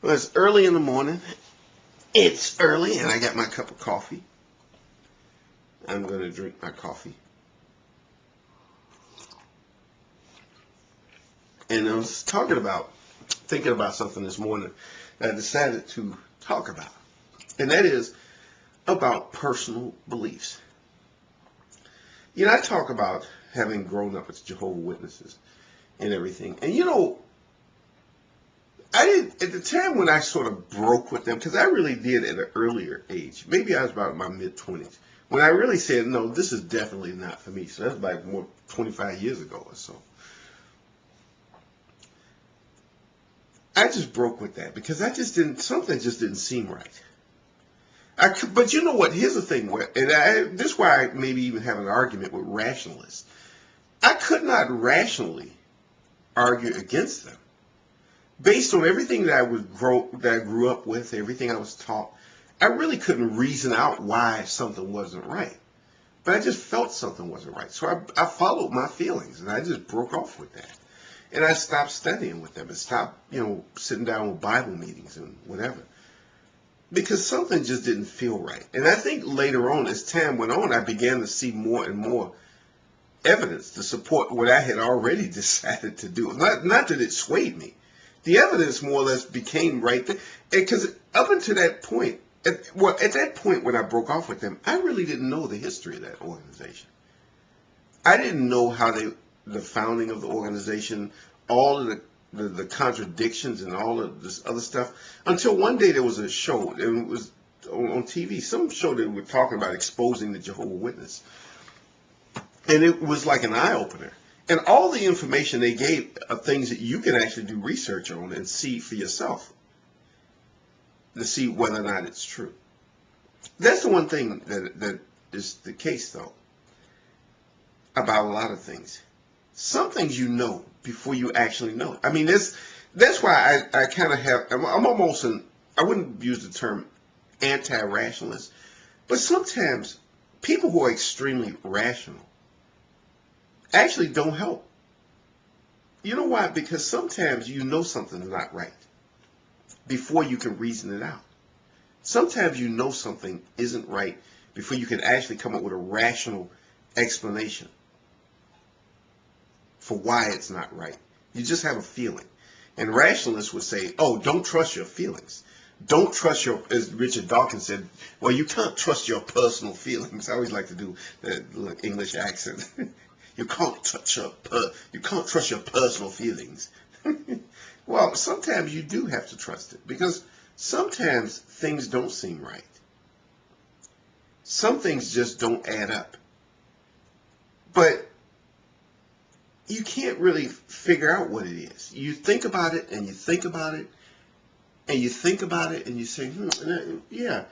Well, it's early in the morning. It's early, and I got my cup of coffee. I'm going to drink my coffee. And I was thinking about something this morning that I decided to talk about. And that is about personal beliefs. I talk about having grown up as Jehovah's Witnesses and everything. And I didn't, at the time when I sort of broke with them, because I really did at an earlier age. Maybe I was about my mid-20s. When I really said, no, this is definitely not for me. So that's like more 25 years ago or so. I just broke with that because something just didn't seem right. But you know what? Here's the thing, this is why I maybe even have an argument with rationalists. I could not rationally argue against them based on everything that I grew up with, everything I was taught. I really couldn't reason out why something wasn't right, but I just felt something wasn't right. So I followed my feelings, and I just broke off with that. And I stopped studying with them and stopped, sitting down with Bible meetings and whatever. Because something just didn't feel right. And I think later on, as time went on, I began to see more and more evidence to support what I had already decided to do. Not that it swayed me. The evidence more or less became right there. Because up until that point, at that point when I broke off with them, I really didn't know the history of that organization. I didn't know how the founding of the organization, all of the contradictions and all of this other stuff, until one day there was a show, and it was on TV, some show that were talking about exposing the Jehovah's Witness. And it was like an eye-opener. And all the information they gave are things that you can actually do research on and see for yourself to see whether or not it's true. That's the one thing that is the case, though, about a lot of things. Some things you know before you actually know it. I mean, that's why I kind of I'm almost I wouldn't use the term anti-rationalist, but sometimes people who are extremely rational actually don't help. You know why? Because sometimes you know something's not right before you can reason it out. Sometimes you know something isn't right before you can actually come up with a rational explanation for why it's not right. You just have a feeling. And rationalists would say, oh, don't trust your feelings. Don't trust as Richard Dawkins said, well, you can't trust your personal feelings. I always like to do the English accent. You can't trust your personal feelings. Well, sometimes you do have to trust it because sometimes things don't seem right. Some things just don't add up. But you can't really figure out what it is. You think about it and you think about it and you think about it and you say, yeah.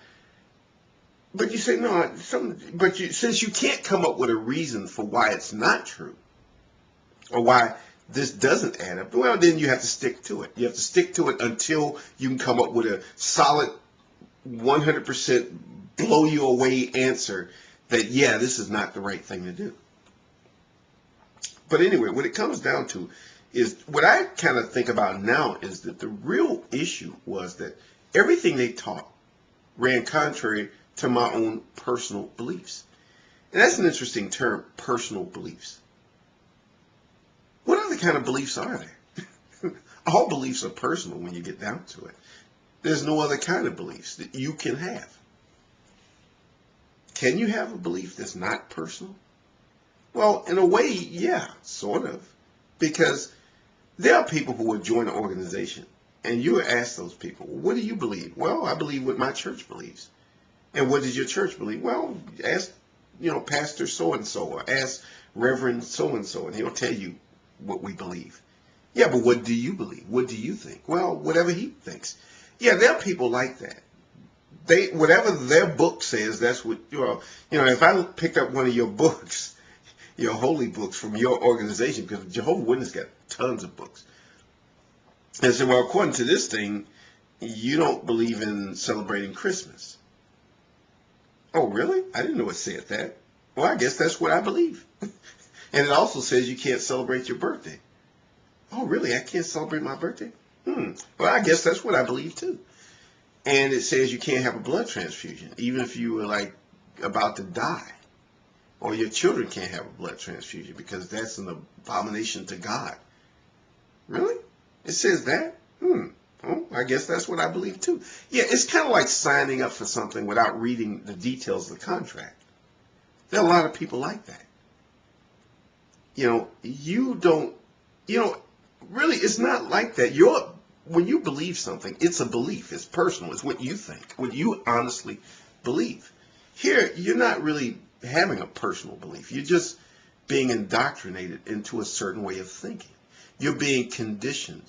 But you say, no, since you can't come up with a reason for why it's not true or why this doesn't add up, well, then you have to stick to it. You have to stick to it until you can come up with a solid 100% blow you away answer that, yeah, this is not the right thing to do. But anyway, what it comes down to is what I kind of think about now is that the real issue was that everything they taught ran contrary to my own personal beliefs. And that's an interesting term, personal beliefs. What other kind of beliefs are there? All beliefs are personal when you get down to it. There's no other kind of beliefs that you can have. Can you have a belief that's not personal? Well, in a way, yeah, sort of. Because there are people who will join an organization, and you ask those people, what do you believe? Well, I believe what my church believes. And what does your church believe? Well, ask, Pastor so-and-so, or ask Reverend so-and-so, and he'll tell you what we believe. Yeah, but what do you believe? What do you think? Well, whatever he thinks. Yeah, there are people like that. Whatever their book says, that's what, if I picked up one of your books, your holy books from your organization, because Jehovah's Witnesses got tons of books. And say, well, according to this thing, you don't believe in celebrating Christmas. Oh, really? I didn't know it said that. Well, I guess that's what I believe. And it also says you can't celebrate your birthday. Oh, really? I can't celebrate my birthday? Well, I guess that's what I believe too. And it says you can't have a blood transfusion, even if you were like about to die. Or your children can't have a blood transfusion because that's an abomination to God. Really? It says that? Oh, I guess that's what I believe too. Yeah, it's kind of like signing up for something without reading the details of the contract. There are a lot of people like that. You don't, really, it's not like that. When you believe something, it's a belief. It's personal. It's what you think, what you honestly believe. Here, you're not really having a personal belief. You're just being indoctrinated into a certain way of thinking. You're being conditioned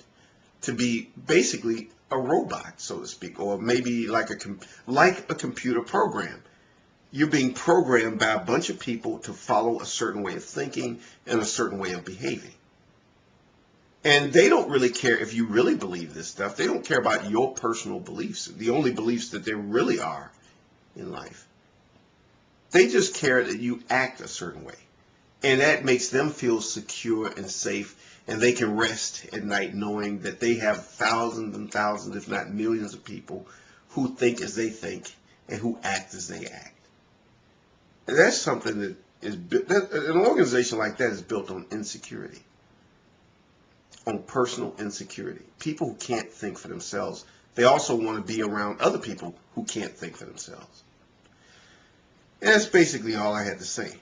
to be basically a robot, so to speak, or maybe like a computer program. You're being programmed by a bunch of people to follow a certain way of thinking and a certain way of behaving. And they don't really care if you really believe this stuff. They don't care about your personal beliefs, the only beliefs that there really are in life. They just care that you act a certain way. And that makes them feel secure and safe, and they can rest at night knowing that they have thousands and thousands, if not millions of people who think as they think and who act as they act. And that's something that an organization like that is built on insecurity, on personal insecurity. People who can't think for themselves. They also want to be around other people who can't think for themselves. And that's basically all I had to say.